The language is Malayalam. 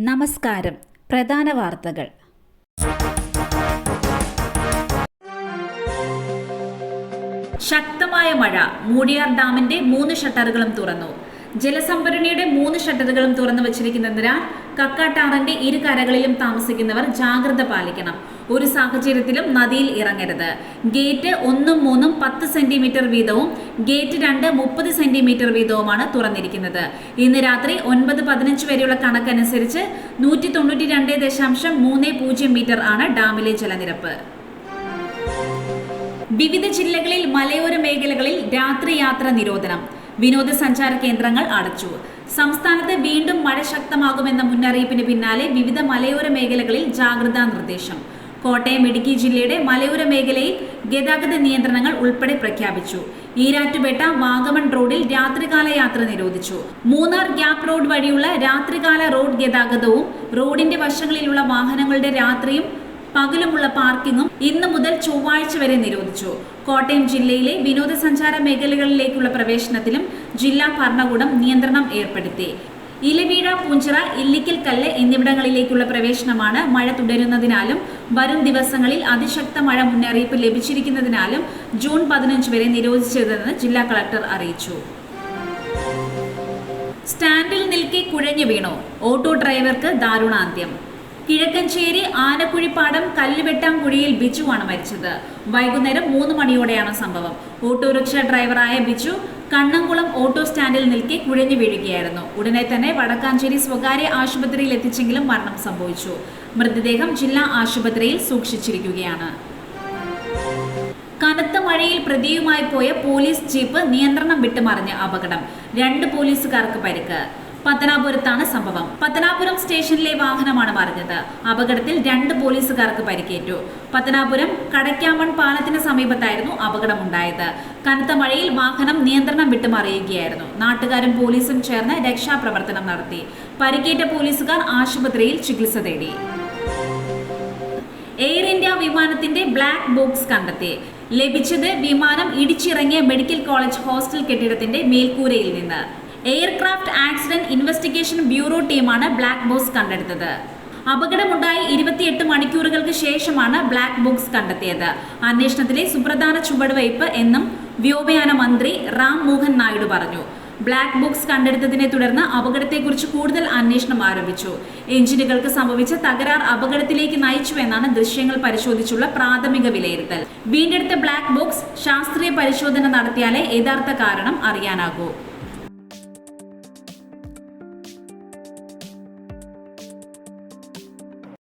നമസ്കാരം. പ്രധാന വാർത്തകൾ. ശക്തമായ മഴ. മൂഴിയാർ ഡാമിന്റെ 3 ഷട്ടറുകളും തുറന്നു. ജലസംഭരണിയുടെ 3 ഷട്ടറുകളും തുറന്നു വച്ചിരിക്കുന്നതിനാൽ കക്കാട്ടാറിന്റെ ഇരുകരകളിലും താമസിക്കുന്നവർ ജാഗ്രത പാലിക്കണം. ഒരു സാഹചര്യത്തിലും നദിയിൽ ഇറങ്ങരുത്. ഗേറ്റ് 1ഉം 3ഉം 10 സെന്റിമീറ്റർ വീതവും ഗേറ്റ് 2 30 സെന്റിമീറ്റർ വീതവുമാണ് തുറന്നിരിക്കുന്നത്. ഇന്ന് രാത്രി 9:15 വരെയുള്ള കണക്കനുസരിച്ച് 192.30 മീറ്റർ ആണ് ഡാമിലെ ജലനിരപ്പ്. വിവിധ ജില്ലകളിൽ മലയോര മേഖലകളിൽ രാത്രി യാത്ര നിരോധനം. വിനോദസഞ്ചാര കേന്ദ്രങ്ങൾ അടച്ചു. സംസ്ഥാനത്ത് വീണ്ടും മഴ ശക്തമാകുമെന്ന മുന്നറിയിപ്പിന് പിന്നാലെ വിവിധ മലയോര മേഖലകളിൽ ജാഗ്രതാ നിർദ്ദേശം. കോട്ടയം, ഇടുക്കി ജില്ലയുടെ മലയോര മേഖലയിൽ ഗതാഗത നിയന്ത്രണങ്ങൾ ഉൾപ്പെടെ പ്രഖ്യാപിച്ചു. ഈരാറ്റുപേട്ട വാഗമൺ റോഡിൽ രാത്രികാല യാത്ര നിരോധിച്ചു. മൂന്നാർ ഗ്യാപ് റോഡ് വഴിയുള്ള രാത്രികാല റോഡ് ഗതാഗതവും റോഡിന്റെ വശങ്ങളിലുള്ള വാഹനങ്ങളുടെ രാത്രിയും പകലുമുള്ള പാർക്കിങ്ങും ഇന്നു മുതൽ ചൊവ്വാഴ്ച വരെ നിരോധിച്ചു. കോട്ടയം ജില്ലയിലെ വിനോദസഞ്ചാര മേഖലകളിലേക്കുള്ള പ്രവേശനത്തിലും ജില്ലാ ഭരണകൂടം നിയന്ത്രണം ഏർപ്പെടുത്തി. ഇലവീഴ, പൂഞ്ചിറ, ഇല്ലിക്കൽ കല്ല് എന്നിവിടങ്ങളിലേക്കുള്ള പ്രവേശനമാണ് മഴ തുടരുന്നതിനാലും വരും ദിവസങ്ങളിൽ അതിശക്ത മഴ മുന്നറിയിപ്പ് ലഭിച്ചിരിക്കുന്നതിനാലും ജൂൺ 15 വരെ നിരോധിച്ചതെന്ന് ജില്ലാ കളക്ടർ അറിയിച്ചു. സ്റ്റാൻഡിൽ നിൽക്കെ കുഴഞ്ഞു വീണു. ഓട്ടോ ഡ്രൈവർക്ക് ദാരുണാന്ത്യം. കിഴക്കഞ്ചേരി ആനക്കുഴിപ്പാടം കല്ലുവെട്ടാംകുഴിയിൽ ബിജുവാണ് മരിച്ചത്. വൈകുന്നേരം 3 മണിയോടെയാണ് സംഭവം. ഓട്ടോറിക്ഷ ഡ്രൈവറായ ബിജു കണ്ണംകുളം ഓട്ടോ സ്റ്റാൻഡിൽ നിൽക്കെ കുഴഞ്ഞു വീഴുകയായിരുന്നു. ഉടനെ തന്നെ വടക്കാഞ്ചേരി സ്വകാര്യ ആശുപത്രിയിൽ എത്തിച്ചെങ്കിലും മരണം സംഭവിച്ചു. മൃതദേഹം ജില്ലാ ആശുപത്രിയിൽ സൂക്ഷിച്ചിരിക്കുകയാണ്. കനത്ത മഴയിൽ പ്രതിയുമായി പോയ പോലീസ് ജീപ്പ് നിയന്ത്രണം വിട്ടുമറിഞ്ഞ് അപകടം. 2 പോലീസുകാർക്ക് പരിക്ക്. പത്തനാപുരത്താണ് സംഭവം. പത്തനാപുരം സ്റ്റേഷനിലെ വാഹനമാണ് മറിഞ്ഞത്. അപകടത്തിൽ 2 പോലീസുകാർക്ക് പരിക്കേറ്റു. പത്തനാപുരം കടയ്ക്കാമൺ പാലത്തിന് സമീപത്തായിരുന്നു അപകടമുണ്ടായത്. കനത്ത മഴയിൽ വാഹനം നിയന്ത്രണം വിട്ടുമറിയുകയായിരുന്നു. നാട്ടുകാരും പോലീസും ചേർന്ന് രക്ഷാപ്രവർത്തനം നടത്തി. പരിക്കേറ്റ പോലീസുകാർ ആശുപത്രിയിൽ ചികിത്സ തേടി. എയർ ഇന്ത്യ വിമാനത്തിന്റെ ബ്ലാക്ക് ബോക്സ് കണ്ടെത്തി. ലഭിച്ചത് വിമാനം ഇടിച്ചിറങ്ങിയ മെഡിക്കൽ കോളേജ് ഹോസ്റ്റൽ കെട്ടിടത്തിന്റെ മേൽക്കൂരയിൽ നിന്ന്. എയർക്രാഫ്റ്റ് ആക്സിഡന്റ് ഇൻവെസ്റ്റിഗേഷൻ ബ്യൂറോ ടീമാണ് ബ്ലാക്ക് ബോക്സ് കണ്ടെടുത്തത്. അപകടമുണ്ടായി 28 മണിക്കൂറുകൾക്ക് ശേഷമാണ് ബ്ലാക്ക് ബോക്സ് കണ്ടെത്തിയത്. അന്വേഷണത്തിലെ സുപ്രധാന ചുവടുവയ്പ് എന്നും വ്യോമയാന മന്ത്രി റാം മോഹൻ നായിഡു പറഞ്ഞു. ബ്ലാക്ക് ബോക്സ് കണ്ടെടുത്തതിനെ തുടർന്ന് അപകടത്തെക്കുറിച്ച് കൂടുതൽ അന്വേഷണം ആരംഭിച്ചു. എഞ്ചിനുകൾക്ക് സംഭവിച്ച തകരാർ അപകടത്തിലേക്ക് നയിച്ചുവെന്നാണ് ദൃശ്യങ്ങൾ പരിശോധിച്ചുള്ള പ്രാഥമിക വിലയിരുത്തൽ. വീണ്ടെടുത്ത ബ്ലാക്ക് ബോക്സ് ശാസ്ത്രീയ പരിശോധന നടത്തിയാലേ യഥാർത്ഥ കാരണം അറിയാനാകൂ.